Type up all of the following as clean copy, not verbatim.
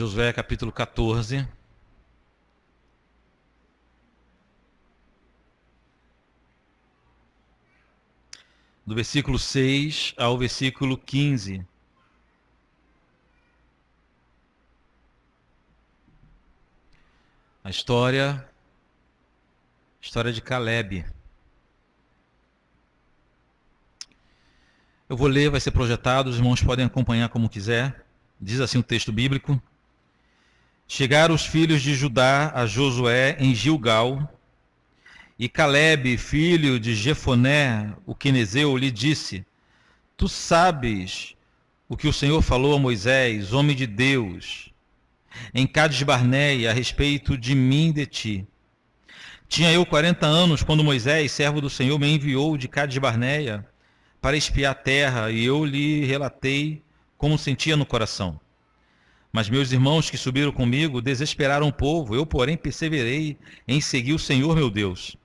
Josué capítulo 14. Do versículo 6 ao versículo 15. A história de Caleb. Eu vou ler, vai ser projetado, os irmãos podem acompanhar como quiser. Diz assim o texto bíblico: Chegaram os filhos de Judá a Josué em Gilgal, e Caleb, filho de Jefoné, o quenezeu, lhe disse: Tu sabes o que o Senhor falou a Moisés, homem de Deus, em Cades-Barneia, a respeito de mim e de ti. Tinha eu 40 anos quando Moisés, servo do Senhor, me enviou de Cades-Barneia para espiar a terra, e eu lhe relatei como sentia no coração. Mas meus irmãos que subiram comigo desesperaram o povo, eu, porém, perseverei em seguir o Senhor meu Deus.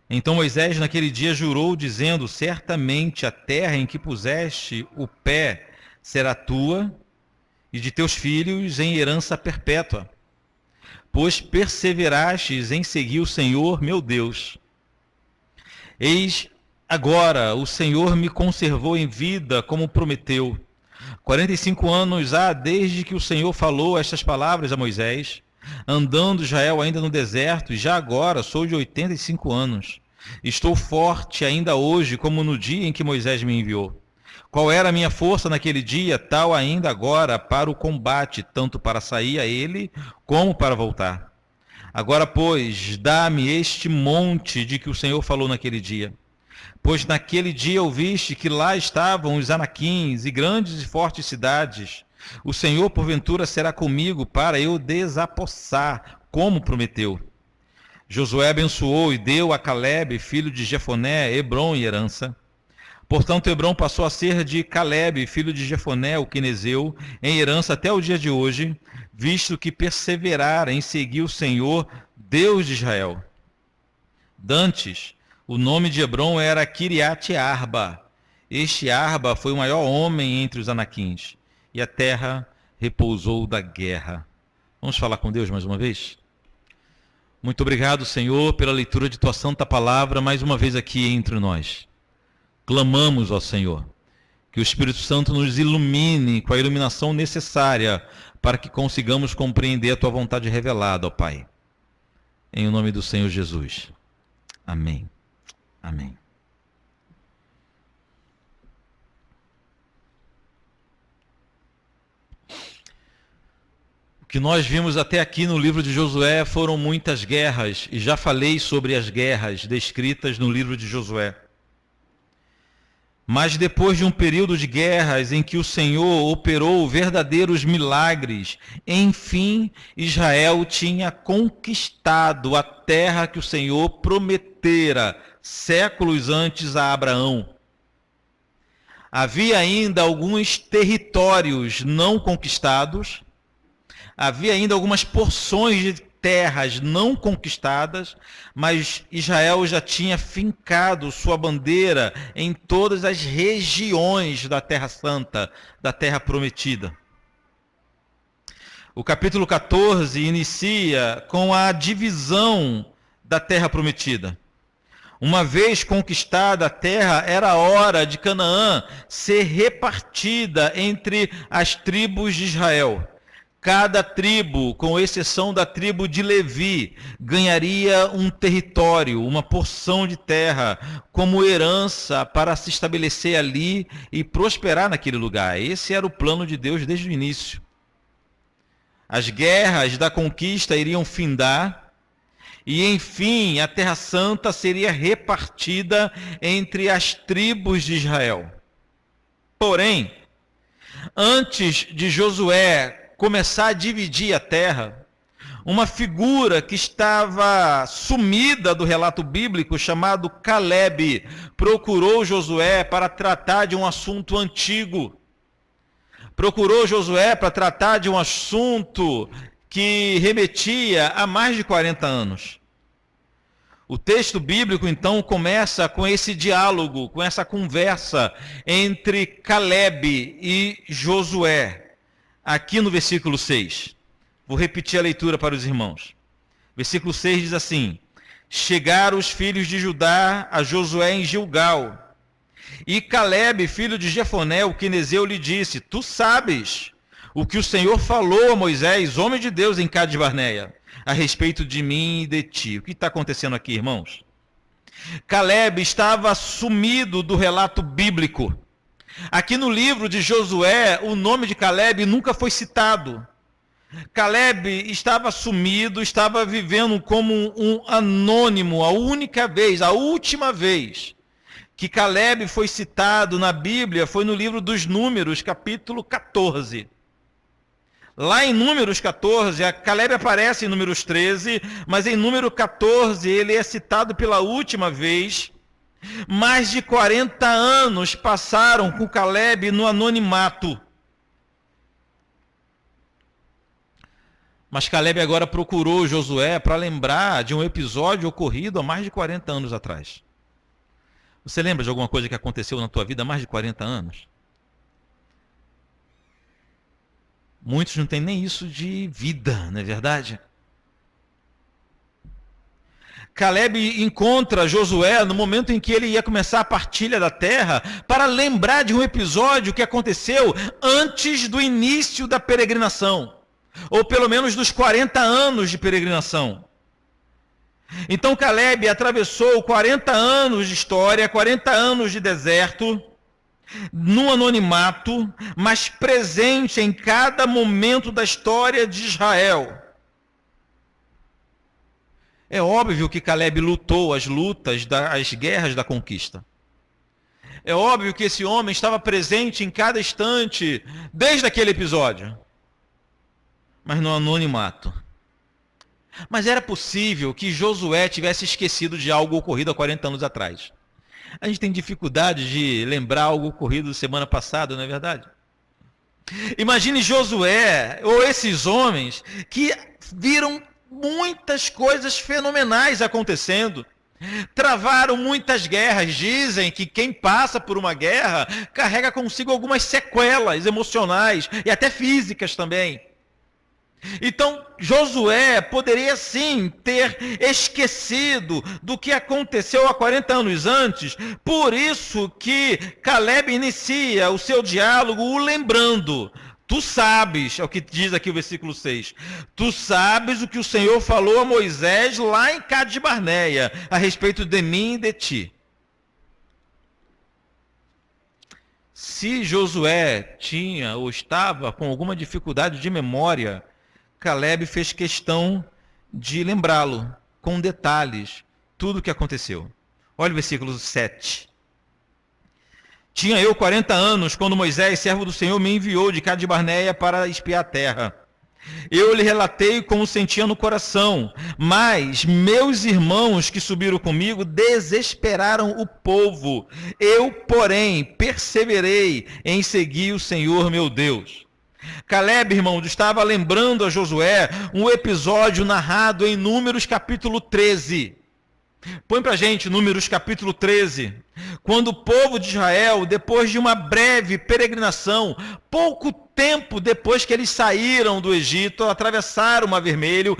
Então Moisés naquele dia jurou, dizendo: Certamente a terra em que puseste o pé será tua e de teus filhos em herança perpétua, pois perseverastes em seguir o Senhor meu Deus. Eis agora o Senhor me conservou em vida como prometeu. 45 anos há desde que o Senhor falou estas palavras a Moisés, andando Israel ainda no deserto, e já agora sou de 85 anos. Estou forte ainda hoje, como no dia em que Moisés me enviou. Qual era a minha força naquele dia, tal ainda agora para o combate, tanto para sair a ele, como para voltar. Agora, pois, dá-me este monte de que o Senhor falou naquele dia. Pois naquele dia ouviste que lá estavam os anaquins e grandes e fortes cidades. O Senhor, porventura, será comigo para eu desapossar, como prometeu. Josué abençoou e deu a Caleb, filho de Jefoné, Hebrom em herança. Portanto, Hebrom passou a ser de Caleb, filho de Jefoné, o quenezeu, em herança até o dia de hoje, visto que perseverara em seguir o Senhor, Deus de Israel. Dantes, o nome de Hebrom era Kiriate Arba. Este Arba foi o maior homem entre os anaquins, e a terra repousou da guerra. Vamos falar com Deus mais uma vez? Muito obrigado, Senhor, pela leitura de tua santa palavra, mais uma vez aqui entre nós. Clamamos ao Senhor, que o Espírito Santo nos ilumine com a iluminação necessária para que consigamos compreender a tua vontade revelada, ó Pai. Em nome do Senhor Jesus. Amém. Amém. O que nós vimos até aqui no livro de Josué foram muitas guerras, e já falei sobre as guerras descritas no livro de Josué. Mas depois de um período de guerras em que o Senhor operou verdadeiros milagres, enfim, Israel tinha conquistado a terra que o Senhor prometera séculos antes a Abraão. Havia ainda alguns territórios não conquistados, havia ainda algumas porções de terras não conquistadas, mas Israel já tinha fincado sua bandeira em todas as regiões da Terra Santa, da Terra Prometida. O capítulo 14 inicia com a divisão da Terra Prometida. Uma vez conquistada a terra, era hora de Canaã ser repartida entre as tribos de Israel. Cada tribo, com exceção da tribo de Levi, ganharia um território, uma porção de terra, como herança para se estabelecer ali e prosperar naquele lugar. Esse era o plano de Deus desde o início. As guerras da conquista iriam findar, e, enfim, a Terra Santa seria repartida entre as tribos de Israel. Porém, antes de Josué começar a dividir a terra, uma figura que estava sumida do relato bíblico, chamado Caleb, procurou Josué para tratar de um assunto antigo. Procurou Josué para tratar de um assunto que remetia a mais de 40 anos. O texto bíblico, então, começa com esse diálogo, com essa conversa entre Caleb e Josué. aqui no versículo 6. Vou repetir a leitura para os irmãos. Versículo 6 diz assim: chegaram os filhos de Judá a Josué em Gilgal, e Calebe, filho de Jefoné, o quenezeu, lhe disse: tu sabes o que o Senhor falou a Moisés, homem de Deus, em Cades Barneia, a respeito de mim e de ti. O que está acontecendo aqui, irmãos? Calebe estava sumido do relato bíblico. Aqui no livro de Josué, o nome de Calebe nunca foi citado. Calebe estava sumido, estava vivendo como um anônimo. A única vez, a última vez que Calebe foi citado na Bíblia foi no livro dos Números, capítulo 14. Lá em Números 14, Calebe aparece em Números 13, mas em Número 14 ele é citado pela última vez. Mais de 40 anos passaram com Calebe no anonimato. Mas Calebe agora procurou Josué para lembrar de um episódio ocorrido há mais de 40 anos atrás. Você lembra de alguma coisa que aconteceu na tua vida há mais de 40 anos? Muitos não têm nem isso de vida, não é verdade? Calebe encontra Josué no momento em que ele ia começar a partilha da terra para lembrar de um episódio que aconteceu antes do início da peregrinação, ou pelo menos dos 40 anos de peregrinação. Então Calebe atravessou 40 anos de história, 40 anos de deserto, no anonimato, mas presente em cada momento da história de Israel. É óbvio que Calebe lutou as guerras da conquista. É óbvio que esse homem estava presente em cada instante, desde aquele episódio. Mas no anonimato. Mas era possível que Josué tivesse esquecido de algo ocorrido há 40 anos atrás. A gente tem dificuldade de lembrar algo ocorrido semana passada, não é verdade? Imagine Josué, ou esses homens, que viram muitas coisas fenomenais acontecendo. Travaram muitas guerras. Dizem que quem passa por uma guerra carrega consigo algumas sequelas emocionais e até físicas também. Então, Josué poderia sim ter esquecido do que aconteceu há 40 anos antes. Por isso que Calebe inicia o seu diálogo o lembrando. Tu sabes, é o que diz aqui o versículo 6. Tu sabes o que o Senhor falou a Moisés lá em Cades Barneia, a respeito de mim e de ti. Se Josué tinha ou estava com alguma dificuldade de memória, Calebe fez questão de lembrá-lo, com detalhes, tudo o que aconteceu. Olha o versículo 7. Tinha eu 40 anos, quando Moisés, servo do Senhor, me enviou de Cades Barneia para espiar a terra. Eu lhe relatei como sentia no coração, mas meus irmãos que subiram comigo desesperaram o povo. Eu, porém, perseverei em seguir o Senhor meu Deus. Calebe, irmão, estava lembrando a Josué um episódio narrado em Números capítulo 13. Põe pra gente Números capítulo 13. Quando o povo de Israel, depois de uma breve peregrinação, pouco tempo depois que eles saíram do Egito, atravessaram o Mar Vermelho,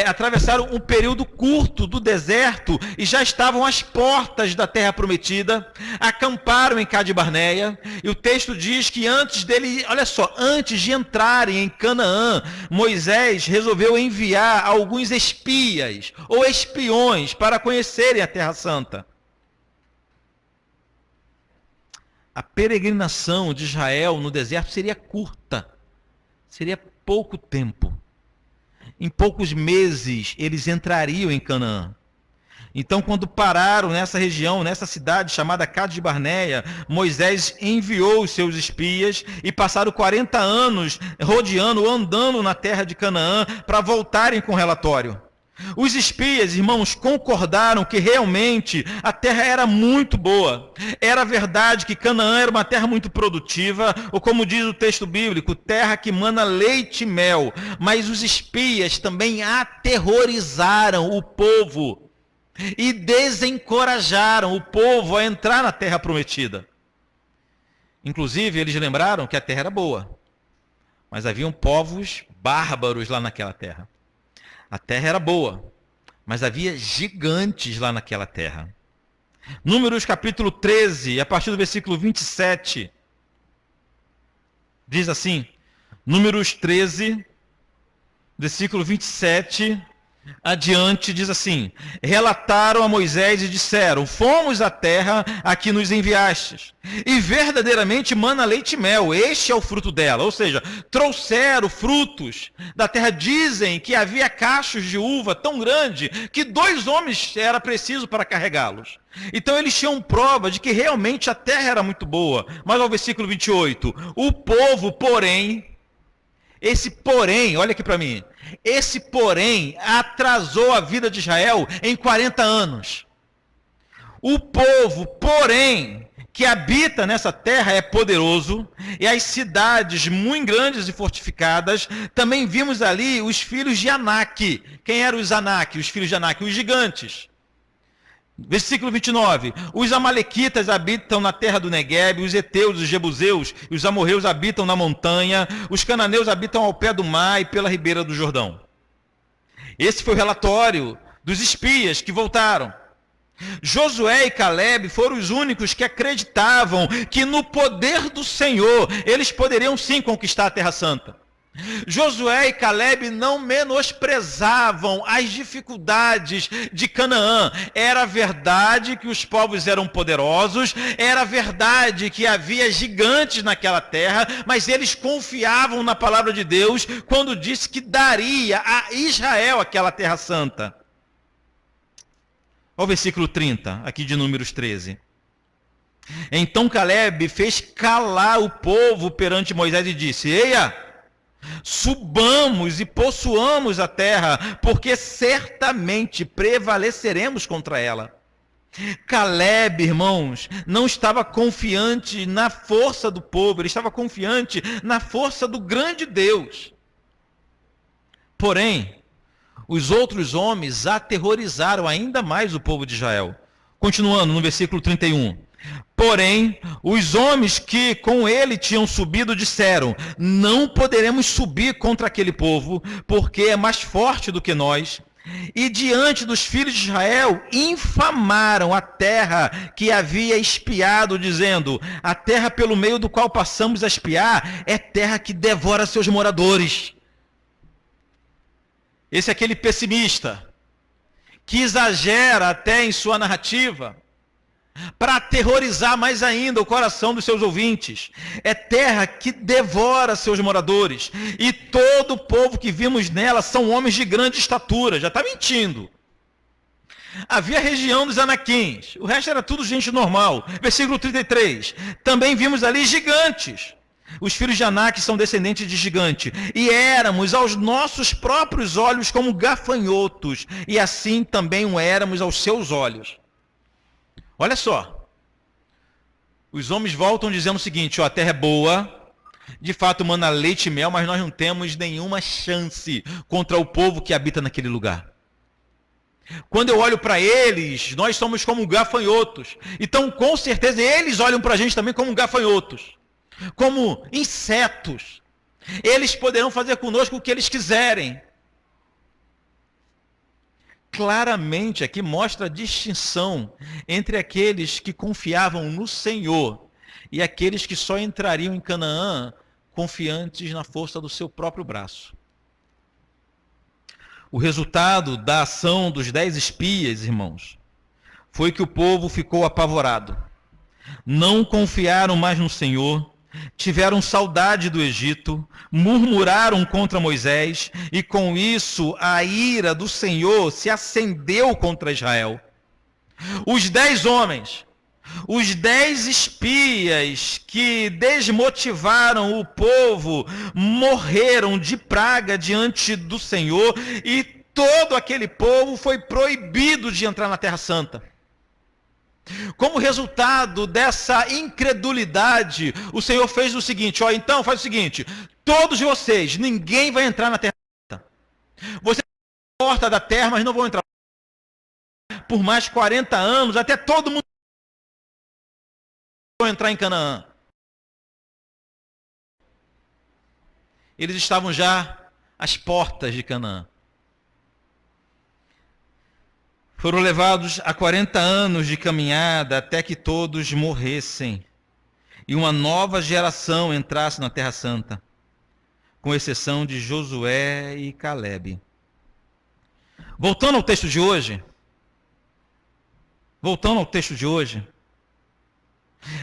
atravessaram um período curto do deserto e já estavam às portas da Terra Prometida, acamparam em Cades Barneia, e o texto diz que antes de entrarem em Canaã, Moisés resolveu enviar alguns espias ou espiões para conhecerem a Terra Santa. A peregrinação de Israel no deserto seria curta, seria pouco tempo. Em poucos meses eles entrariam em Canaã. Então, quando pararam nessa região, nessa cidade chamada Cades Barneia, Moisés enviou os seus espias e passaram 40 anos rodeando, andando na terra de Canaã para voltarem com relatório. Os espias, irmãos, concordaram que realmente a terra era muito boa. Era verdade que Canaã era uma terra muito produtiva, ou como diz o texto bíblico, terra que mana leite e mel. Mas os espias também aterrorizaram o povo e desencorajaram o povo a entrar na terra prometida. Inclusive, eles lembraram que a terra era boa. Mas haviam povos bárbaros lá naquela terra. A terra era boa, mas havia gigantes lá naquela terra. Números capítulo 13, a partir do versículo 27, diz assim, Números 13, versículo 27, adiante, diz assim, relataram a Moisés e disseram, fomos à terra a que nos enviastes, e verdadeiramente mana leite e mel, este é o fruto dela. Ou seja, trouxeram frutos da terra, dizem que havia cachos de uva tão grande, que 2 homens era preciso para carregá-los. Então eles tinham prova de que realmente a terra era muito boa. Mas ao versículo 28, o povo, porém, esse porém, olha aqui para mim, esse porém atrasou a vida de Israel em 40 anos. O povo, porém, que habita nessa terra é poderoso, e as cidades muito grandes e fortificadas. Também vimos ali os filhos de Anak. Quem eram os Anak? Os filhos de Anak, os gigantes. Versículo 29, os amalequitas habitam na terra do Neguebe, os heteus, os jebuseus e os amorreus habitam na montanha, os cananeus habitam ao pé do mar e pela ribeira do Jordão. Esse foi o relatório dos espias que voltaram. Josué e Calebe foram os únicos que acreditavam que no poder do Senhor eles poderiam sim conquistar a Terra Santa. Josué e Calebe não menosprezavam as dificuldades de Canaã. Era verdade que os povos eram poderosos, era verdade que havia gigantes naquela terra, mas eles confiavam na palavra de Deus quando disse que daria a Israel aquela terra santa. Olha o versículo 30, aqui de Números 13. Então Calebe fez calar o povo perante Moisés e disse, eia, subamos e possuamos a terra, porque certamente prevaleceremos contra ela. Calebe, irmãos, não estava confiante na força do povo, ele estava confiante na força do grande Deus. Porém, os outros homens aterrorizaram ainda mais o povo de Israel. Continuando no versículo 31. Porém, os homens que com ele tinham subido disseram, não poderemos subir contra aquele povo, porque é mais forte do que nós. E diante dos filhos de Israel, infamaram a terra que havia espiado, dizendo, a terra pelo meio do qual passamos a espiar é terra que devora seus moradores. Esse é aquele pessimista, que exagera até em sua narrativa, para aterrorizar mais ainda o coração dos seus ouvintes. É terra que devora seus moradores, e todo o povo que vimos nela são homens de grande estatura. Já está mentindo. Havia a região dos Anaquins, o resto era tudo gente normal. Versículo 33, também vimos ali gigantes. Os filhos de Anak são descendentes de gigante, e éramos aos nossos próprios olhos como gafanhotos, e assim também o éramos aos seus olhos. Olha só, os homens voltam dizendo o seguinte, ó, a terra é boa, de fato mana leite e mel, mas nós não temos nenhuma chance contra o povo que habita naquele lugar. Quando eu olho para eles, nós somos como gafanhotos, então com certeza eles olham para a gente também como gafanhotos, como insetos. Eles poderão fazer conosco o que eles quiserem. Claramente aqui mostra a distinção entre aqueles que confiavam no Senhor e aqueles que só entrariam em Canaã confiantes na força do seu próprio braço. O resultado da ação dos 10 espias, irmãos, foi que o povo ficou apavorado. Não confiaram mais no Senhor, tiveram saudade do Egito, murmuraram contra Moisés, e com isso a ira do Senhor se acendeu contra Israel. Os 10 homens, os 10 espias que desmotivaram o povo, morreram de praga diante do Senhor, e todo aquele povo foi proibido de entrar na Terra Santa. Como resultado dessa incredulidade, o Senhor fez o seguinte, ó, então faz o seguinte, todos vocês, ninguém vai entrar na terra. Vocês vão na porta da terra, mas não vão entrar. Por mais 40 anos, até todo mundo vai entrar em Canaã. Eles estavam já às portas de Canaã. Foram levados a 40 anos de caminhada até que todos morressem e uma nova geração entrasse na Terra Santa, com exceção de Josué e Calebe. Voltando ao texto de hoje,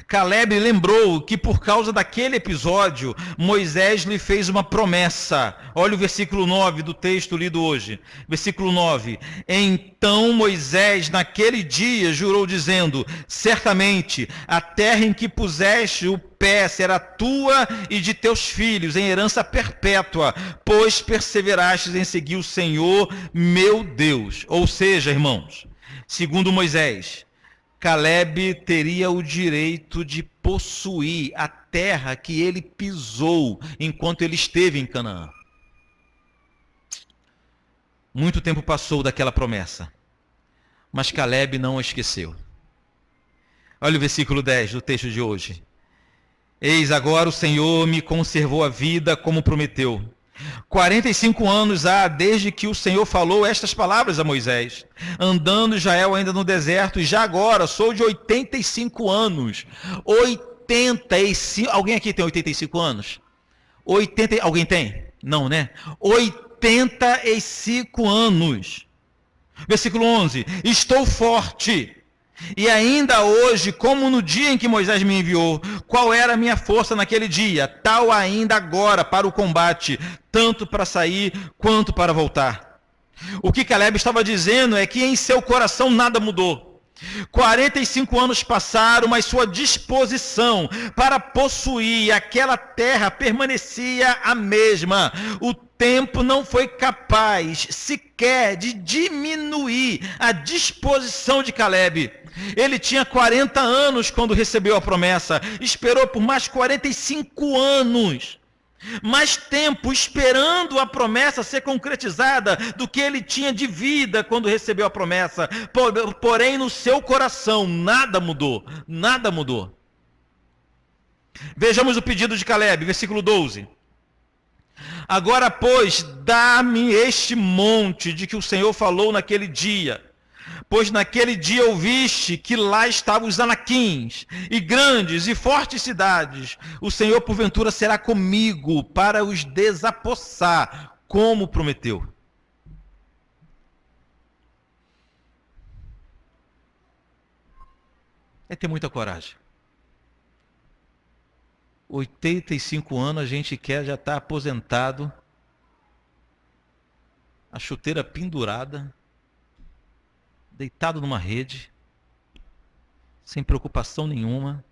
Calebe lembrou que por causa daquele episódio, Moisés lhe fez uma promessa. Olha o versículo 9 do texto lido hoje. Versículo 9. Então Moisés naquele dia jurou dizendo: certamente a terra em que puseste o pé será tua e de teus filhos em herança perpétua, pois perseverastes em seguir o Senhor meu Deus. Ou seja, irmãos, segundo Moisés, Calebe teria o direito de possuir a terra que ele pisou enquanto ele esteve em Canaã. Muito tempo passou daquela promessa, mas Calebe não a esqueceu. Olha o versículo 10 do texto de hoje. Eis agora o Senhor me conservou a vida como prometeu. 45 anos há desde que o Senhor falou estas palavras a Moisés, andando Israel ainda no deserto, e já agora sou de 85 anos. 85, alguém aqui tem 85 anos? 80, alguém tem? Não, né? 85 anos. Versículo 11. Estou forte. E ainda hoje, como no dia em que Moisés me enviou, qual era a minha força naquele dia? Tal ainda agora para o combate, tanto para sair quanto para voltar. O que Calebe estava dizendo é que em seu coração nada mudou. 45 anos passaram, mas sua disposição para possuir aquela terra permanecia a mesma. O tempo não foi capaz sequer de diminuir a disposição de Calebe. Ele tinha 40 anos quando recebeu a promessa, esperou por mais 45 anos. Mais tempo esperando a promessa ser concretizada do que ele tinha de vida quando recebeu a promessa. Porém, no seu coração, nada mudou. Nada mudou. Vejamos o pedido de Calebe, versículo 12. Agora, pois, dá-me este monte de que o Senhor falou naquele dia. Pois naquele dia ouviste que lá estavam os anaquins, e grandes e fortes cidades. O Senhor, porventura, será comigo para os desapossar, como prometeu. É ter muita coragem. 85 anos a gente quer já estar aposentado, a chuteira pendurada, deitado numa rede, sem preocupação nenhuma.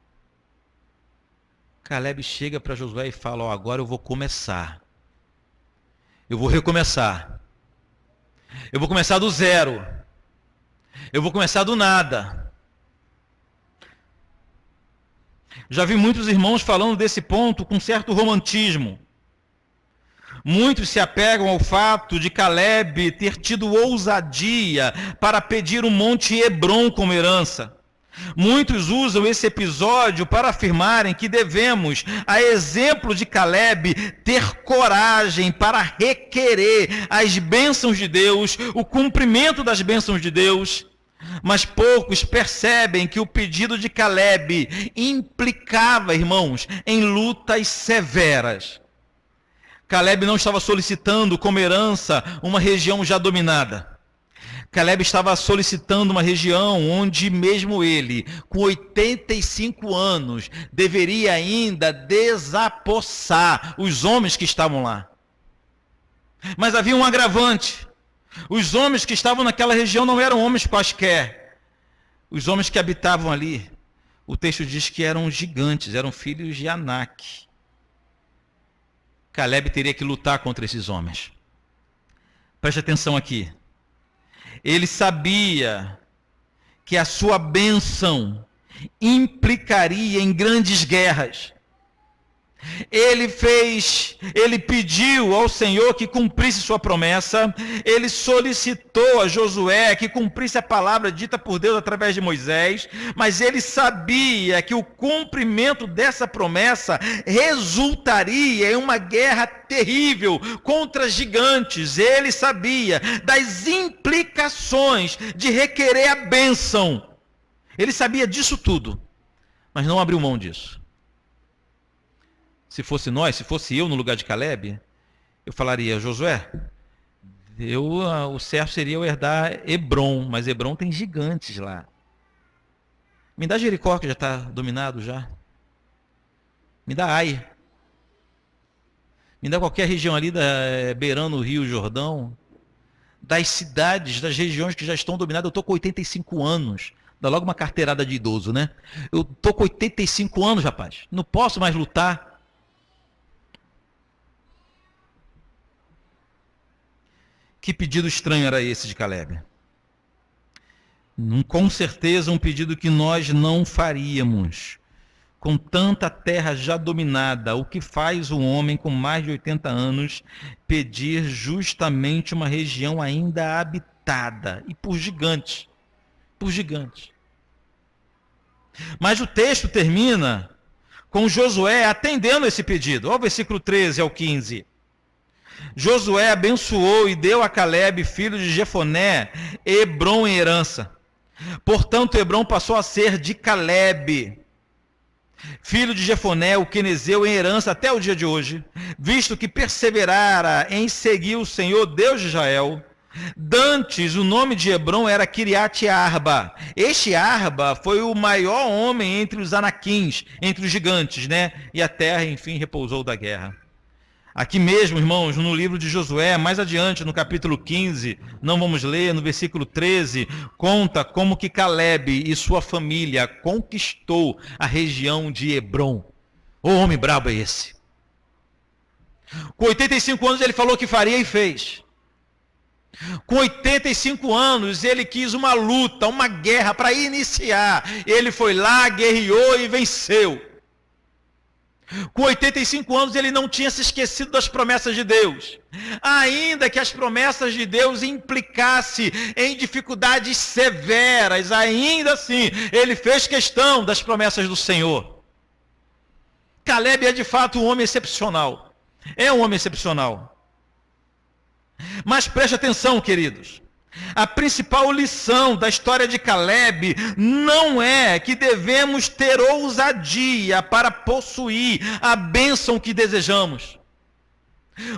Calebe chega para Josué e fala: agora eu vou começar. Eu vou recomeçar. Eu vou começar do zero. Eu vou começar do nada. Já vi muitos irmãos falando desse ponto com certo romantismo. Muitos se apegam ao fato de Calebe ter tido ousadia para pedir o Monte Hebrom como herança. Muitos usam esse episódio para afirmarem que devemos, a exemplo de Calebe, ter coragem para requerer as bênçãos de Deus, o cumprimento das bênçãos de Deus. Mas poucos percebem que o pedido de Calebe implicava, irmãos, em lutas severas. Calebe não estava solicitando como herança uma região já dominada. Calebe estava solicitando uma região onde mesmo ele, com 85 anos, deveria ainda desapossar os homens que estavam lá. Mas havia um agravante. Os homens que estavam naquela região não eram homens quaisquer. Os homens que habitavam ali, o texto diz que eram gigantes, eram filhos de Anak. Calebe teria que lutar contra esses homens. Preste atenção aqui. Ele sabia que a sua bênção implicaria em grandes guerras. Ele pediu ao Senhor que cumprisse sua promessa, ele solicitou a Josué que cumprisse a palavra dita por Deus através de Moisés, mas ele sabia que o cumprimento dessa promessa resultaria em uma guerra terrível contra gigantes. Ele sabia das implicações de requerer a bênção. Ele sabia disso tudo, mas não abriu mão disso. Se fosse eu no lugar de Calebe, eu falaria: Josué, o certo seria eu herdar Hebrom, mas Hebrom tem gigantes lá. Me dá Jericó, que já está dominado já. Me dá Ai. Me dá qualquer região ali beirando o Rio Jordão. Das cidades, das regiões que já estão dominadas. Eu estou com 85 anos. Dá logo uma carteirada de idoso, né? Eu estou com 85 anos, rapaz. Não posso mais lutar. Que pedido estranho era esse de Calebe? Com certeza um pedido que nós não faríamos. Com tanta terra já dominada, o que faz um homem com mais de 80 anos pedir justamente uma região ainda habitada e por gigantes? Por gigantes. Mas o texto termina com Josué atendendo esse pedido. Olha o versículo 13 ao 15. Josué abençoou e deu a Calebe, filho de Jefoné, Hebrom em herança. Portanto, Hebrom passou a ser de Calebe, filho de Jefoné, o quenezeu, em herança até o dia de hoje, visto que perseverara em seguir o Senhor, Deus de Israel. Dantes, o nome de Hebrom era Kiriat Arba. Este Arba foi o maior homem entre os anaquins, entre os gigantes, né? E a terra, enfim, repousou da guerra. Aqui mesmo, irmãos, no livro de Josué, mais adiante, no capítulo 15, não vamos ler, no versículo 13, conta como que Calebe e sua família conquistou a região de Hebrom. O homem brabo é esse. Com 85 anos ele falou que faria e fez. Com 85 anos ele quis uma luta, uma guerra para iniciar. Ele foi lá, guerreou e venceu. Com 85 anos ele não tinha se esquecido das promessas de Deus. Ainda que as promessas de Deus implicassem em dificuldades severas, ainda assim ele fez questão das promessas do Senhor. Calebe é de fato um homem excepcional. É um homem excepcional. Mas preste atenção, queridos. A principal lição da história de Calebe não é que devemos ter ousadia para possuir a bênção que desejamos.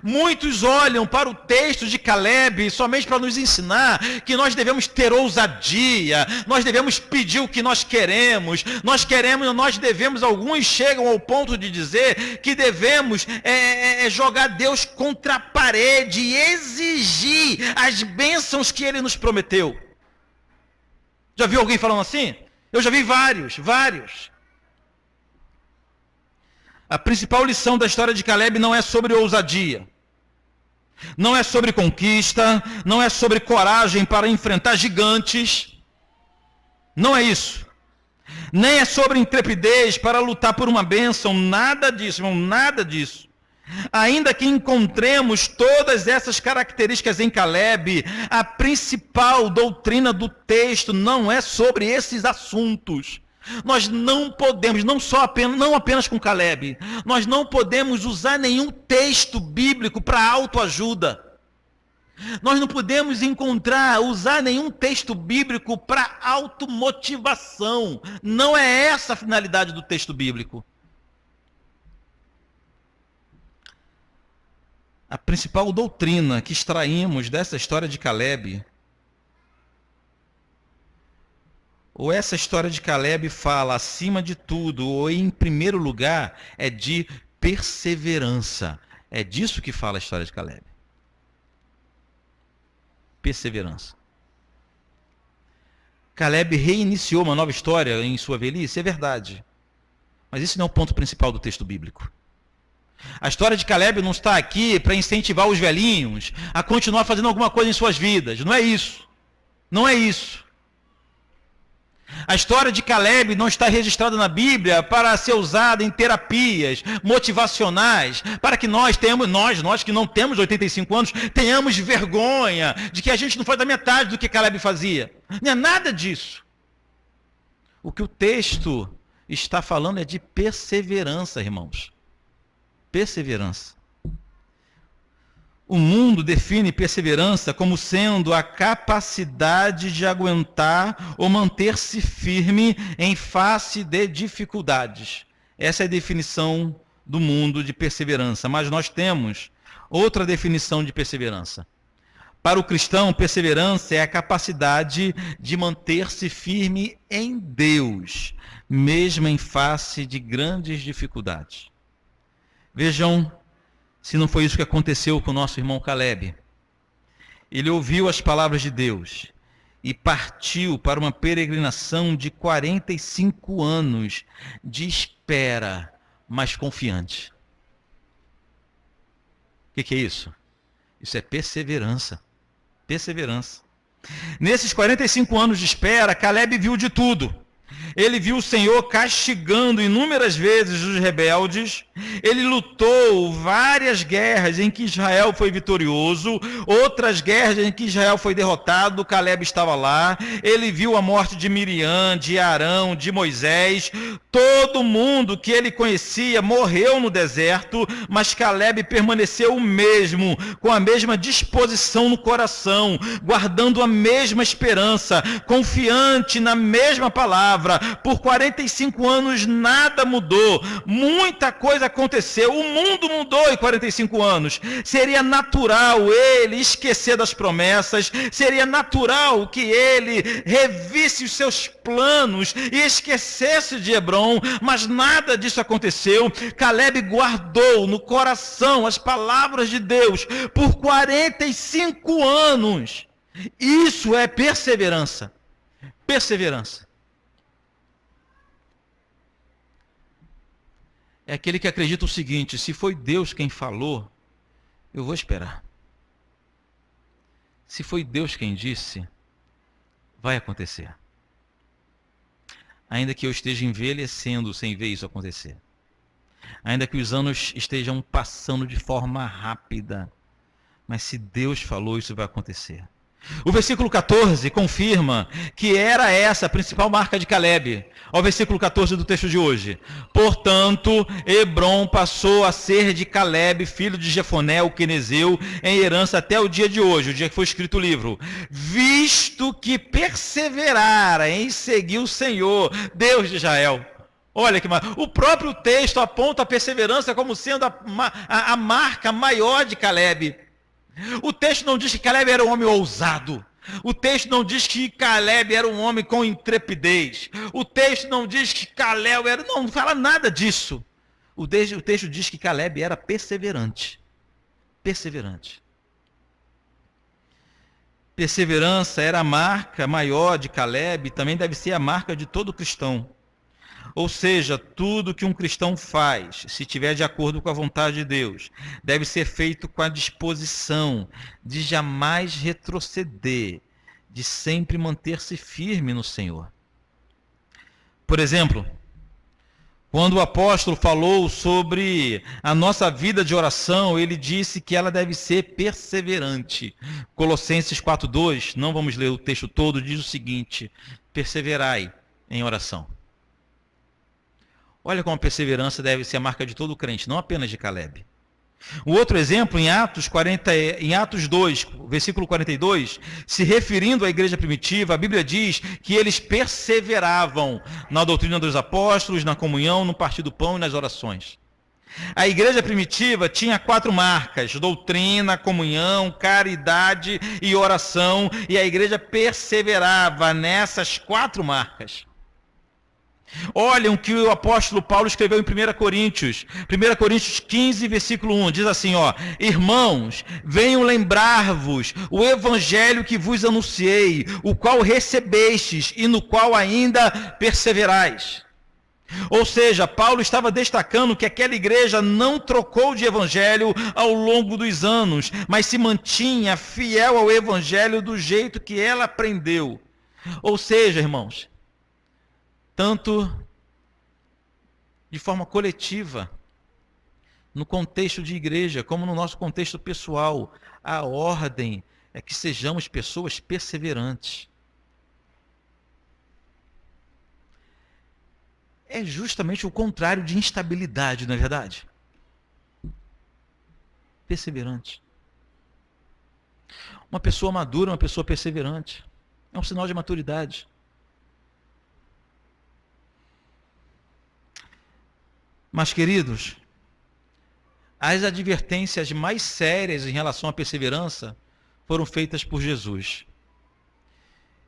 Muitos olham para o texto de Calebe somente para nos ensinar que nós devemos ter ousadia, nós devemos pedir o que nós queremos, nós devemos, alguns chegam ao ponto de dizer que devemos jogar Deus contra a parede e exigir as bênçãos que Ele nos prometeu. Já viu alguém falando assim? Eu já vi vários. A principal lição da história de Calebe não é sobre ousadia, não é sobre conquista, não é sobre coragem para enfrentar gigantes, não é isso. Nem é sobre intrepidez para lutar por uma bênção, nada disso, irmão, nada disso. Ainda que encontremos todas essas características em Calebe, a principal doutrina do texto não é sobre esses assuntos. Nós não podemos, não apenas com Calebe, nós não podemos usar nenhum texto bíblico para autoajuda. Nós não podemos usar nenhum texto bíblico para automotivação. Não é essa a finalidade do texto bíblico. A principal doutrina que extraímos dessa história de Calebe, ou essa história de Calebe fala, acima de tudo, ou em primeiro lugar, é de perseverança. É disso que fala a história de Calebe. Perseverança. Calebe reiniciou uma nova história em sua velhice, é verdade. Mas esse não é o ponto principal do texto bíblico. A história de Calebe não está aqui para incentivar os velhinhos a continuar fazendo alguma coisa em suas vidas. Não é isso. Não é isso. A história de Caleb não está registrada na Bíblia para ser usada em terapias motivacionais, para que nós que não temos 85 anos, tenhamos vergonha de que a gente não faz a metade do que Caleb fazia. Não é nada disso. O que o texto está falando é de perseverança, irmãos. Perseverança. O mundo define perseverança como sendo a capacidade de aguentar ou manter-se firme em face de dificuldades. Essa é a definição do mundo de perseverança. Mas nós temos outra definição de perseverança. Para o cristão, perseverança é a capacidade de manter-se firme em Deus, mesmo em face de grandes dificuldades. Vejam se não foi isso que aconteceu com o nosso irmão Caleb. Ele ouviu as palavras de Deus e partiu para uma peregrinação de 45 anos de espera, mas confiante. O que é isso? Isso é perseverança. Perseverança. Nesses 45 anos de espera, Caleb viu de tudo. Ele viu o Senhor castigando inúmeras vezes os rebeldes. Ele lutou várias guerras em que Israel foi vitorioso, outras guerras em que Israel foi derrotado, Caleb estava lá. Ele viu a morte de Miriam, de Arão, de Moisés. Todo mundo que ele conhecia morreu no deserto, mas Caleb permaneceu o mesmo, com a mesma disposição no coração, guardando a mesma esperança, confiante na mesma palavra. Por 45 anos nada mudou, muita coisa aconteceu, o mundo mudou em 45 anos. Seria natural ele esquecer das promessas, seria natural que ele revisse os seus planos e esquecesse de Hebrom, mas nada disso aconteceu. Caleb guardou no coração as palavras de Deus por 45 anos. Isso é perseverança. Perseverança. É aquele que acredita o seguinte: se foi Deus quem falou, eu vou esperar. Se foi Deus quem disse, vai acontecer. Ainda que eu esteja envelhecendo sem ver isso acontecer. Ainda que os anos estejam passando de forma rápida. Mas se Deus falou, isso vai acontecer. O versículo 14 confirma que era essa a principal marca de Caleb. Ao versículo 14 do texto de hoje. Portanto, Hebrom passou a ser de Caleb, filho de Jefoné, o quenezeu, em herança até o dia de hoje, o dia que foi escrito o livro. Visto que perseverara em seguir o Senhor, Deus de Israel. Olha que maravilha. O próprio texto aponta a perseverança como sendo a marca maior de Caleb. O texto não diz que Caleb era um homem ousado. O texto não diz que Caleb era um homem com intrepidez. O texto não diz que Caleb era... Não fala nada disso. O texto diz que Caleb era perseverante. Perseverante. Perseverança era a marca maior de Caleb, também deve ser a marca de todo cristão. Ou seja, tudo que um cristão faz, se estiver de acordo com a vontade de Deus, deve ser feito com a disposição de jamais retroceder, de sempre manter-se firme no Senhor. Por exemplo, quando o apóstolo falou sobre a nossa vida de oração, ele disse que ela deve ser perseverante. Colossenses 4:2, não vamos ler o texto todo, diz o seguinte: perseverai em oração. Olha como a perseverança deve ser a marca de todo crente, não apenas de Caleb. O outro exemplo, em Atos 2, versículo 42, se referindo à igreja primitiva, a Bíblia diz que eles perseveravam na doutrina dos apóstolos, na comunhão, no partir do pão e nas orações. A igreja primitiva tinha 4 marcas: doutrina, comunhão, caridade e oração, e a igreja perseverava nessas 4 marcas. Olhem o que o apóstolo Paulo escreveu em 1 Coríntios 15, versículo 1, diz assim, irmãos, venham lembrar-vos o evangelho que vos anunciei, o qual recebestes e no qual ainda perseverais. Ou seja, Paulo estava destacando que aquela igreja não trocou de evangelho ao longo dos anos, mas se mantinha fiel ao evangelho do jeito que ela aprendeu. Ou seja, irmãos, tanto de forma coletiva, no contexto de igreja, como no nosso contexto pessoal. A ordem é que sejamos pessoas perseverantes. É justamente o contrário de instabilidade, não é verdade? Perseverante. Uma pessoa madura, uma pessoa perseverante. É um sinal de maturidade. Mas, queridos, as advertências mais sérias em relação à perseverança foram feitas por Jesus.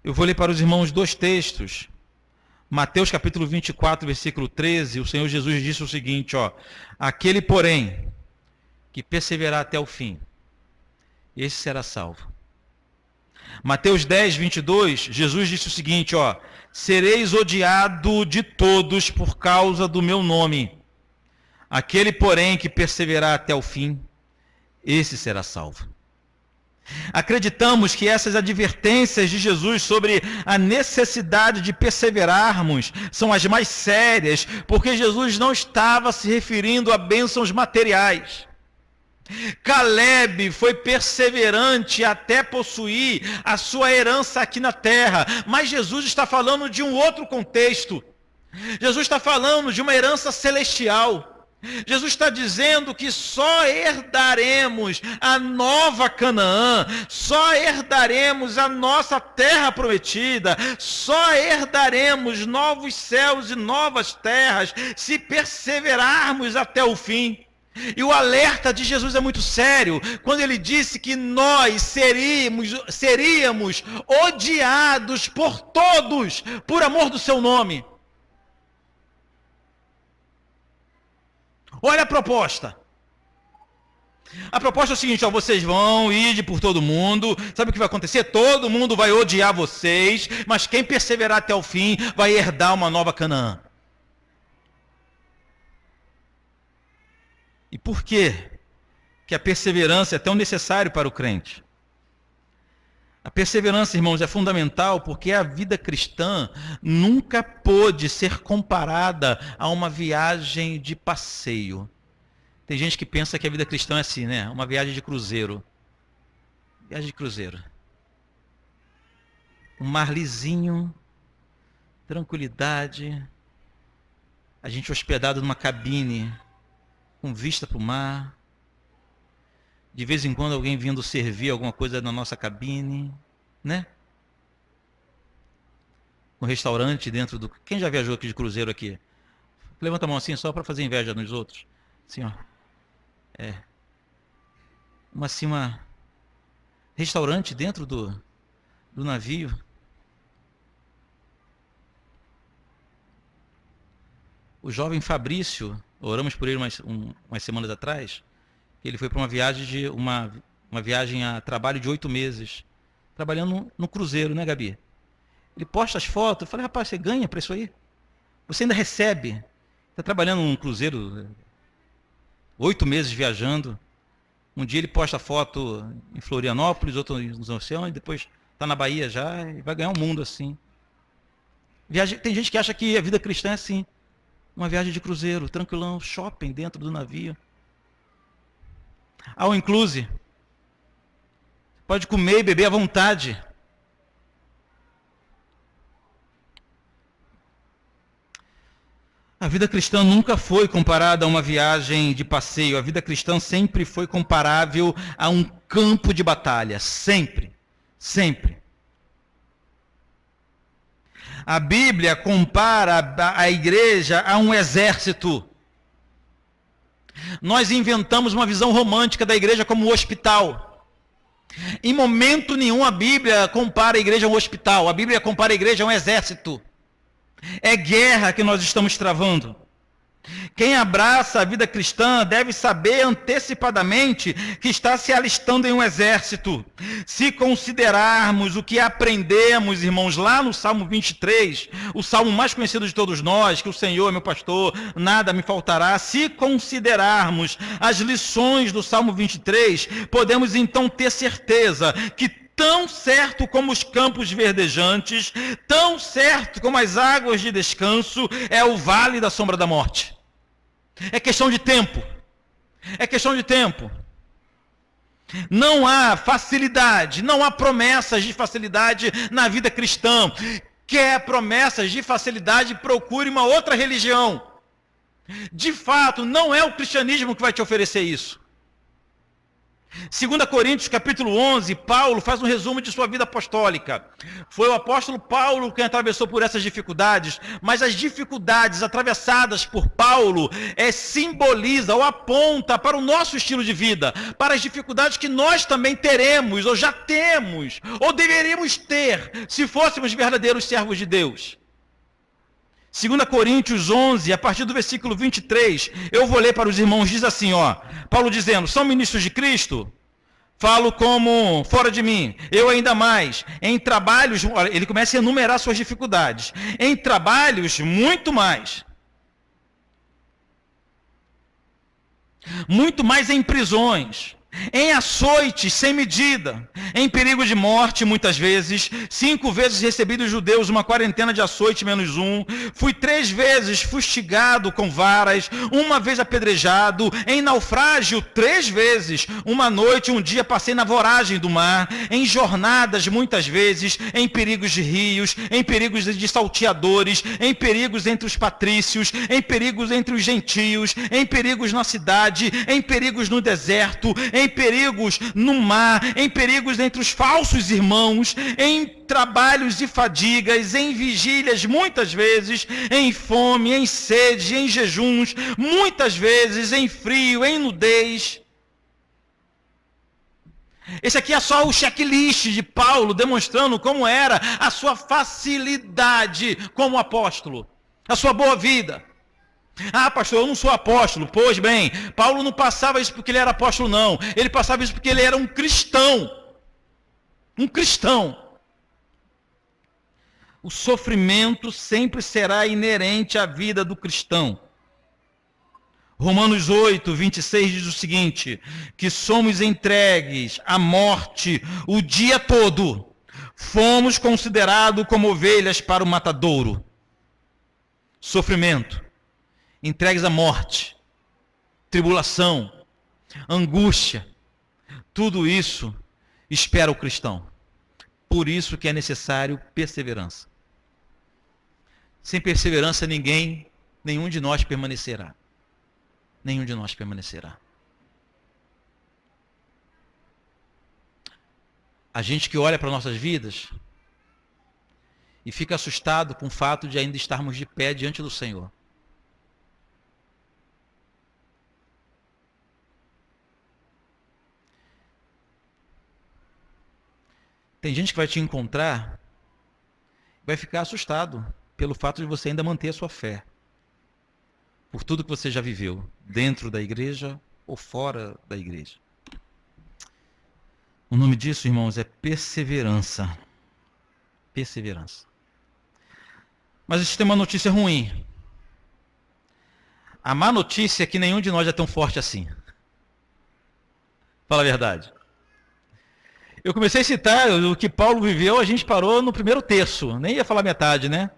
Eu vou ler para os irmãos 2 textos. Mateus capítulo 24, versículo 13, o Senhor Jesus disse o seguinte, aquele, porém, que perseverar até o fim, esse será salvo. Mateus 10, 22, Jesus disse o seguinte, sereis odiado de todos por causa do meu nome. Aquele, porém, que perseverar até o fim, esse será salvo. Acreditamos que essas advertências de Jesus sobre a necessidade de perseverarmos são as mais sérias, porque Jesus não estava se referindo a bênçãos materiais. Caleb foi perseverante até possuir a sua herança aqui na terra, mas Jesus está falando de um outro contexto. Jesus está falando de uma herança celestial. Jesus está dizendo que só herdaremos a nova Canaã, só herdaremos a nossa terra prometida, só herdaremos novos céus e novas terras se perseverarmos até o fim. E o alerta de Jesus é muito sério, quando ele disse que nós seríamos odiados por todos, por amor do seu nome. Olha a proposta. A proposta é o seguinte, vocês vão ir por todo mundo. Sabe o que vai acontecer? Todo mundo vai odiar vocês, mas quem perseverar até o fim vai herdar uma nova Canaã. E por que a perseverança é tão necessária para o crente? A perseverança, irmãos, é fundamental porque a vida cristã nunca pôde ser comparada a uma viagem de passeio. Tem gente que pensa que a vida cristã é assim, né? Uma viagem de cruzeiro. Viagem de cruzeiro. Um mar lisinho, tranquilidade, a gente hospedado numa cabine, com vista para o mar. De vez em quando alguém vindo servir alguma coisa na nossa cabine, né? Um restaurante dentro do... Quem já viajou aqui de cruzeiro aqui? Levanta a mão assim só para fazer inveja nos outros. Assim, uma restaurante dentro do navio. O jovem Fabrício, oramos por ele umas semanas atrás, ele foi para uma viagem a trabalho de 8 meses, trabalhando no cruzeiro, né, Gabi? Ele posta as fotos, eu falei, rapaz, você ganha para isso aí? Você ainda recebe? Está trabalhando num cruzeiro, 8 meses viajando. Um dia ele posta foto em Florianópolis, outro nos Oceanos, depois está na Bahia já e vai ganhar o mundo assim. Tem gente que acha que a vida cristã é assim. Uma viagem de cruzeiro, tranquilão, shopping dentro do navio. Ao inclusive, pode comer e beber à vontade. A vida cristã nunca foi comparada a uma viagem de passeio. A vida cristã sempre foi comparável a um campo de batalha. Sempre. Sempre. A Bíblia compara a igreja a um exército. Nós inventamos uma visão romântica da igreja como um hospital. Em momento nenhum a Bíblia compara a igreja a um hospital. A Bíblia compara a igreja a um exército. É guerra que nós estamos travando. Quem abraça a vida cristã deve saber antecipadamente que está se alistando em um exército. Se considerarmos o que aprendemos, irmãos, lá no Salmo 23, o salmo mais conhecido de todos nós, que o Senhor é meu pastor, nada me faltará. Se considerarmos as lições do Salmo 23, podemos então ter certeza que tão certo como os campos verdejantes, tão certo como as águas de descanso, é o vale da sombra da morte. É questão de tempo. É questão de tempo. Não há facilidade, não há promessas de facilidade na vida cristã. Quer promessas de facilidade, procure uma outra religião. De fato, não é o cristianismo que vai te oferecer isso. 2 Coríntios capítulo 11, Paulo faz um resumo de sua vida apostólica. Foi o apóstolo Paulo quem atravessou por essas dificuldades, mas as dificuldades atravessadas por Paulo simboliza ou aponta para o nosso estilo de vida, para as dificuldades que nós também teremos, ou já temos, ou deveríamos ter, se fôssemos verdadeiros servos de Deus. 2 Coríntios 11, a partir do versículo 23, eu vou ler para os irmãos, diz assim, Paulo dizendo, são ministros de Cristo? Falo como fora de mim, eu ainda mais, em trabalhos, ele começa a enumerar suas dificuldades, em trabalhos muito mais em prisões, em açoites sem medida, em perigo de morte muitas vezes, 5 vezes recebi dos judeus uma quarentena de açoite menos 1, fui 3 vezes fustigado com varas, 1 vez apedrejado, em naufrágio 3 vezes, 1 noite, 1 dia passei na voragem do mar, em jornadas muitas vezes, em perigos de rios, em perigos de salteadores, em perigos entre os patrícios, em perigos entre os gentios, em perigos na cidade, em perigos no deserto, em perigos no mar, em perigos entre os falsos irmãos, em trabalhos e fadigas, em vigílias muitas vezes, em fome, em sede, em jejuns, muitas vezes em frio, em nudez. Esse aqui é só o checklist de Paulo, demonstrando como era a sua facilidade como apóstolo, a sua boa vida. Ah, pastor, eu não sou apóstolo. Pois bem, Paulo não passava isso porque ele era apóstolo, não. Ele passava isso porque ele era um cristão. Um cristão. O sofrimento sempre será inerente à vida do cristão. Romanos 8, 26 diz o seguinte, que somos entregues à morte o dia todo. Fomos considerados como ovelhas para o matadouro. Sofrimento. Entregues à morte, tribulação, angústia, tudo isso espera o cristão. Por isso que é necessário perseverança. Sem perseverança nenhum de nós permanecerá. Nenhum de nós permanecerá. A gente que olha para nossas vidas e fica assustado com o fato de ainda estarmos de pé diante do Senhor. Tem gente que vai te encontrar, vai ficar assustado pelo fato de você ainda manter a sua fé. Por tudo que você já viveu, dentro da igreja ou fora da igreja. O nome disso, irmãos, é perseverança. Perseverança. Mas isso tem uma notícia ruim. A má notícia é que nenhum de nós é tão forte assim. Fala a verdade. Eu comecei a citar o que Paulo viveu, a gente parou no primeiro terço, nem ia falar metade, né?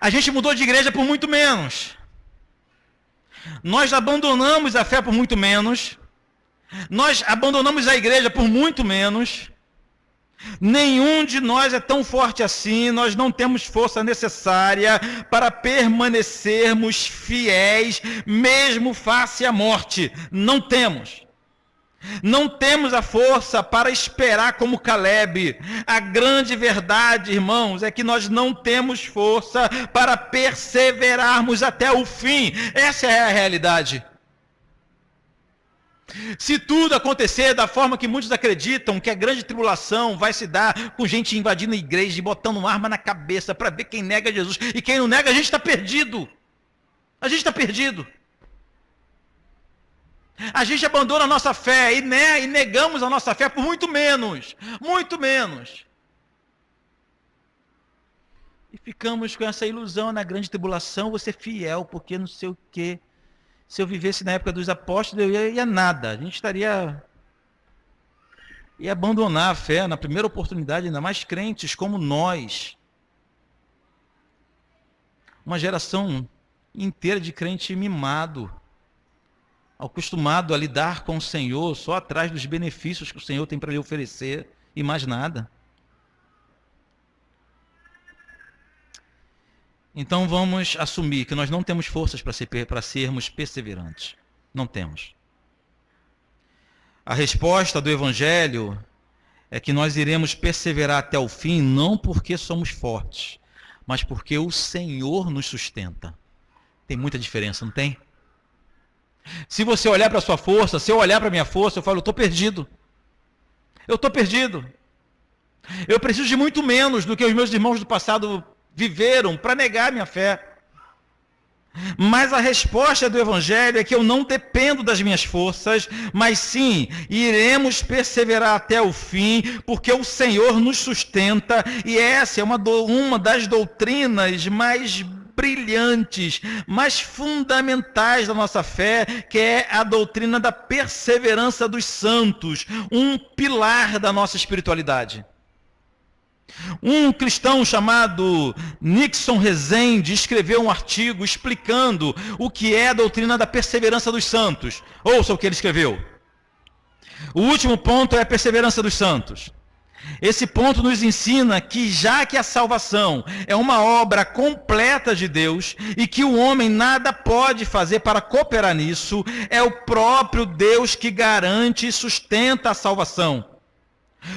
A gente mudou de igreja por muito menos. Nós abandonamos a fé por muito menos. Nós abandonamos a igreja por muito menos. Nenhum de nós é tão forte assim, nós não temos força necessária para permanecermos fiéis, mesmo face à morte. Não temos. Não temos a força para esperar como Caleb. A grande verdade, irmãos, é que nós não temos força para perseverarmos até o fim. Essa é a realidade. Se tudo acontecer da forma que muitos acreditam, que a grande tribulação vai se dar com gente invadindo a igreja e botando uma arma na cabeça para ver quem nega Jesus. E quem não nega, a gente está perdido. A gente está perdido. A gente abandona a nossa fé e negamos a nossa fé por muito menos. Muito menos. E ficamos com essa ilusão na grande tribulação, vou ser fiel, porque não sei o quê. Se eu vivesse na época dos apóstolos, eu ia nada. A gente estaria e abandonar a fé na primeira oportunidade, ainda mais crentes como nós. Uma geração inteira de crente mimado, acostumado a lidar com o Senhor só atrás dos benefícios que o Senhor tem para lhe oferecer e mais nada. Então vamos assumir que nós não temos forças para sermos perseverantes. Não temos. A resposta do Evangelho é que nós iremos perseverar até o fim, não porque somos fortes, mas porque o Senhor nos sustenta. Tem muita diferença, não tem? Se você olhar para a sua força, se eu olhar para a minha força, eu falo, eu estou perdido. Eu estou perdido. Eu preciso de muito menos do que os meus irmãos do passado viveram para negar a minha fé. Mas a resposta do Evangelho é que eu não dependo das minhas forças, mas sim, iremos perseverar até o fim, porque o Senhor nos sustenta, e essa é uma das doutrinas mais brilhantes, mais fundamentais da nossa fé, que é a doutrina da perseverança dos santos, um pilar da nossa espiritualidade. Um cristão chamado Nixon Rezende escreveu um artigo explicando o que é a doutrina da perseverança dos santos. Ouça o que ele escreveu. O último ponto é a perseverança dos santos. Esse ponto nos ensina que, já que a salvação é uma obra completa de Deus e que o homem nada pode fazer para cooperar nisso, é o próprio Deus que garante e sustenta a salvação.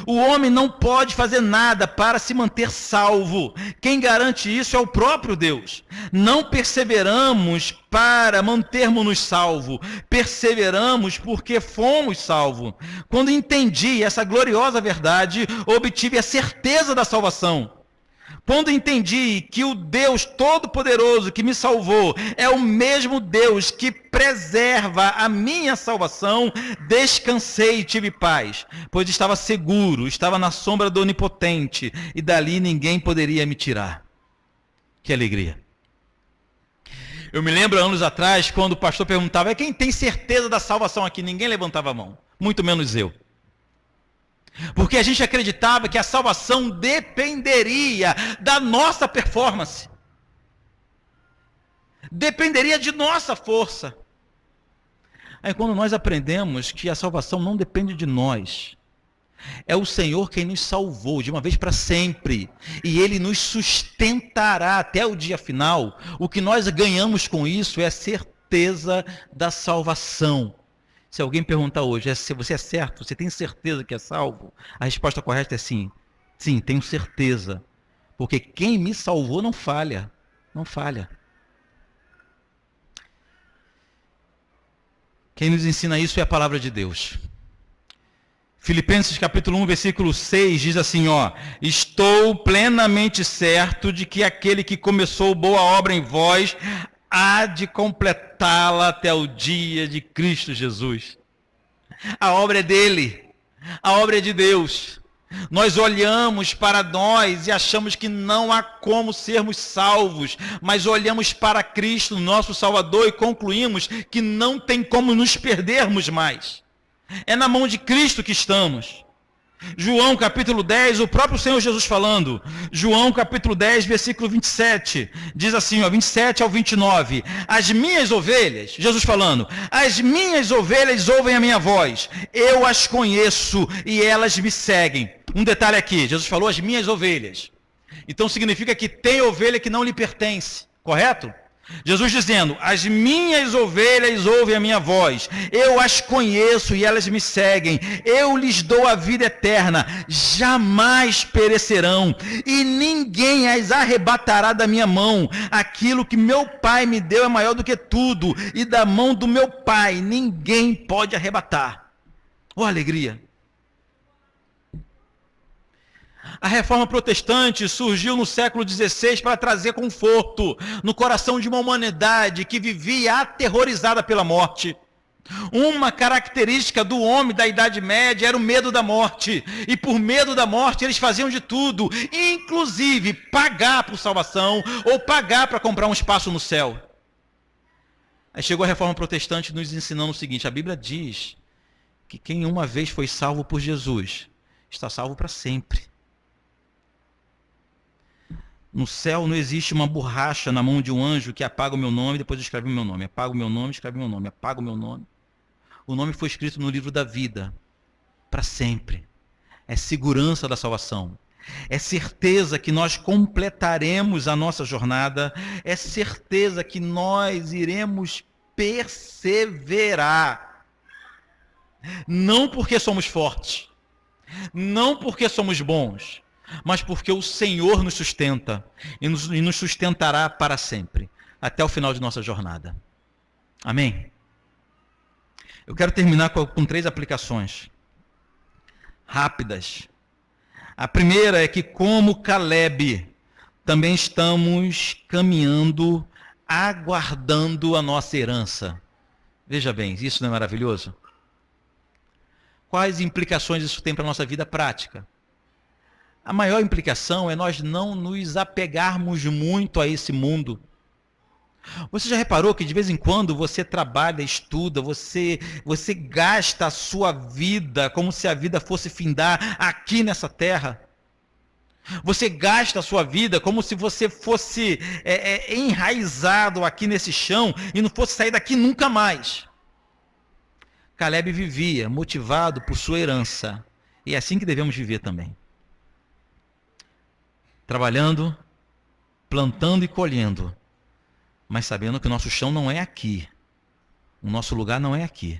O homem não pode fazer nada para se manter salvo. Quem garante isso é o próprio Deus. Não perseveramos para mantermos-nos salvos. Perseveramos porque fomos salvos. Quando entendi essa gloriosa verdade, obtive a certeza da salvação. Quando entendi que o Deus Todo-Poderoso que me salvou é o mesmo Deus que preserva a minha salvação, descansei e tive paz, pois estava seguro, estava na sombra do Onipotente, e dali ninguém poderia me tirar. Que alegria! Eu me lembro anos atrás, quando o pastor perguntava, quem tem certeza da salvação aqui? Ninguém levantava a mão, muito menos eu. Porque a gente acreditava que a salvação dependeria da nossa performance. Dependeria de nossa força. Aí quando nós aprendemos que a salvação não depende de nós, é o Senhor quem nos salvou de uma vez para sempre, e Ele nos sustentará até o dia final, o que nós ganhamos com isso é a certeza da salvação. Se alguém perguntar hoje, se você é certo, você tem certeza que é salvo? A resposta correta é sim. Sim, tenho certeza. Porque quem me salvou não falha. Não falha. Quem nos ensina isso é a palavra de Deus. Filipenses capítulo 1, versículo 6 diz assim, estou plenamente certo de que aquele que começou boa obra em vós há de completá-la até o dia de Cristo Jesus. A obra é dele, a obra é de Deus. Nós olhamos para nós e achamos que não há como sermos salvos, mas olhamos para Cristo, nosso Salvador, e concluímos que não tem como nos perdermos mais. É na mão de Cristo que estamos. João capítulo 10, o próprio Senhor Jesus falando, João capítulo 10, versículo 27, diz assim, 27 ao 29, as minhas ovelhas, Jesus falando, as minhas ovelhas ouvem a minha voz, eu as conheço e elas me seguem. Um detalhe aqui, Jesus falou as minhas ovelhas, então significa que tem ovelha que não lhe pertence, correto? Jesus dizendo, as minhas ovelhas ouvem a minha voz, eu as conheço e elas me seguem, eu lhes dou a vida eterna, jamais perecerão, e ninguém as arrebatará da minha mão. Aquilo que meu Pai me deu é maior do que tudo, e da mão do meu Pai ninguém pode arrebatar. Oh, alegria! A reforma protestante surgiu no século XVI para trazer conforto no coração de uma humanidade que vivia aterrorizada pela morte. Uma característica do homem da Idade Média era o medo da morte. E por medo da morte eles faziam de tudo, inclusive pagar por salvação ou pagar para comprar um espaço no céu. Aí chegou a reforma protestante nos ensinando o seguinte, a Bíblia diz que quem uma vez foi salvo por Jesus está salvo para sempre. No céu não existe uma borracha na mão de um anjo que apaga o meu nome e depois escreve o meu nome. Apaga o meu nome, escreve o meu nome, apaga o meu nome. O nome foi escrito no livro da vida para sempre. É segurança da salvação. É certeza que nós completaremos a nossa jornada. É certeza que nós iremos perseverar. Não porque somos fortes. Não porque somos bons. Mas porque o Senhor nos sustenta. E nos sustentará para sempre. Até o final de nossa jornada. Amém? Eu quero terminar com 3 aplicações. Rápidas. A primeira é que, como Calebe, também estamos caminhando, aguardando a nossa herança. Veja bem, isso não é maravilhoso? Quais implicações isso tem para a nossa vida prática? A maior implicação é nós não nos apegarmos muito a esse mundo. Você já reparou que de vez em quando você trabalha, estuda, você gasta a sua vida como se a vida fosse findar aqui nessa terra? Você gasta a sua vida como se você fosse enraizado aqui nesse chão e não fosse sair daqui nunca mais. Calebe vivia motivado por sua herança. E é assim que devemos viver também. Trabalhando, plantando e colhendo. Mas sabendo que o nosso chão não é aqui. O nosso lugar não é aqui.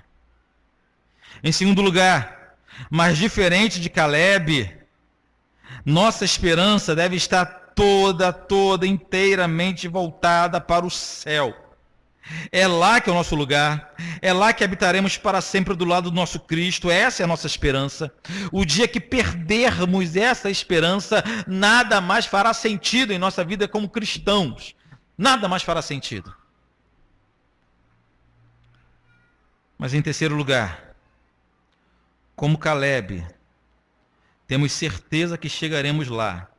Em segundo lugar, mas diferente de Calebe, nossa esperança deve estar toda inteiramente voltada para o céu. É lá que é o nosso lugar. É lá que habitaremos para sempre do lado do nosso Cristo. Essa é a nossa esperança. O dia que perdermos essa esperança, nada mais fará sentido em nossa vida como cristãos. Nada mais fará sentido. Mas em terceiro lugar, como Calebe, temos certeza que chegaremos lá,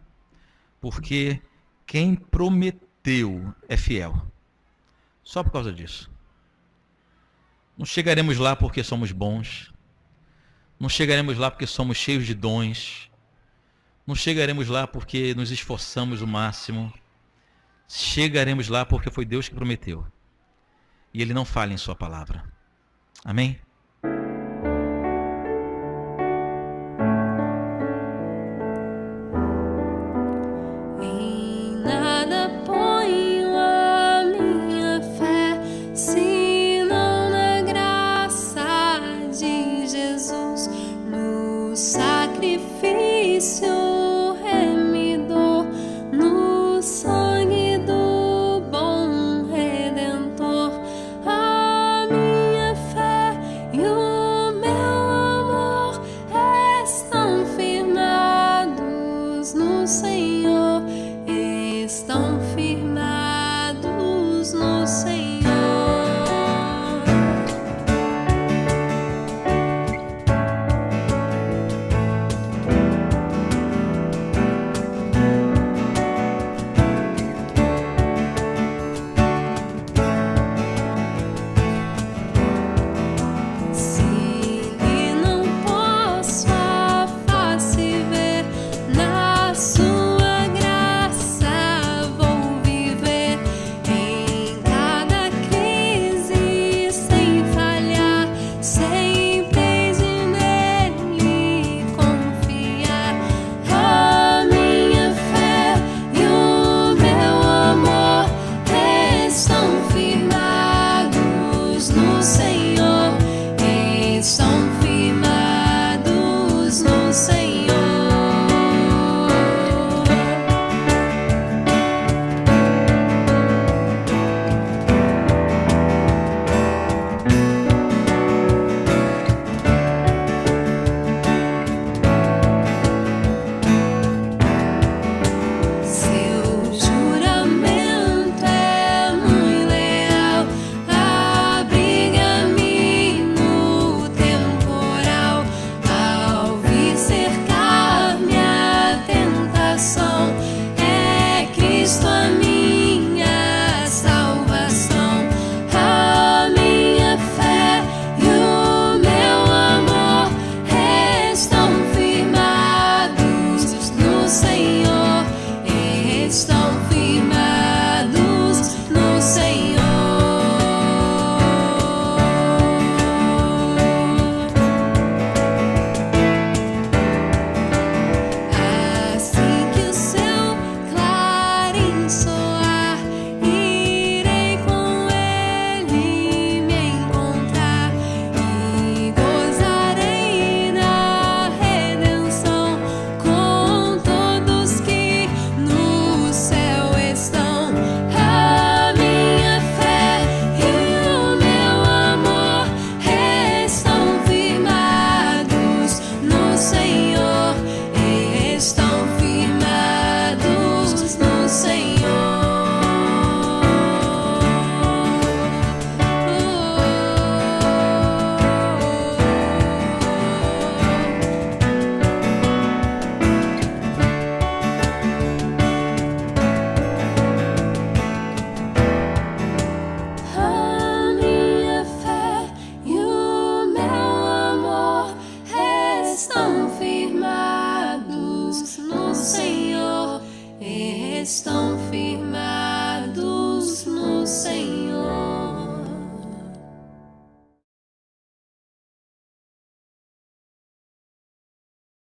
porque quem prometeu é fiel. Só por causa disso. Não chegaremos lá porque somos bons. Não chegaremos lá porque somos cheios de dons. Não chegaremos lá porque nos esforçamos o máximo. Chegaremos lá porque foi Deus que prometeu. E Ele não falha em sua palavra. Amém? Em nada ponho a minha fé, senão na graça de Jesus, no sacrifício remidor, no sangue do bom Redentor. A minha fé e o meu amor estão firmados no Senhor, estão firmados no Senhor. Se não posso a face ver, na sua graça vou viver. confirmar.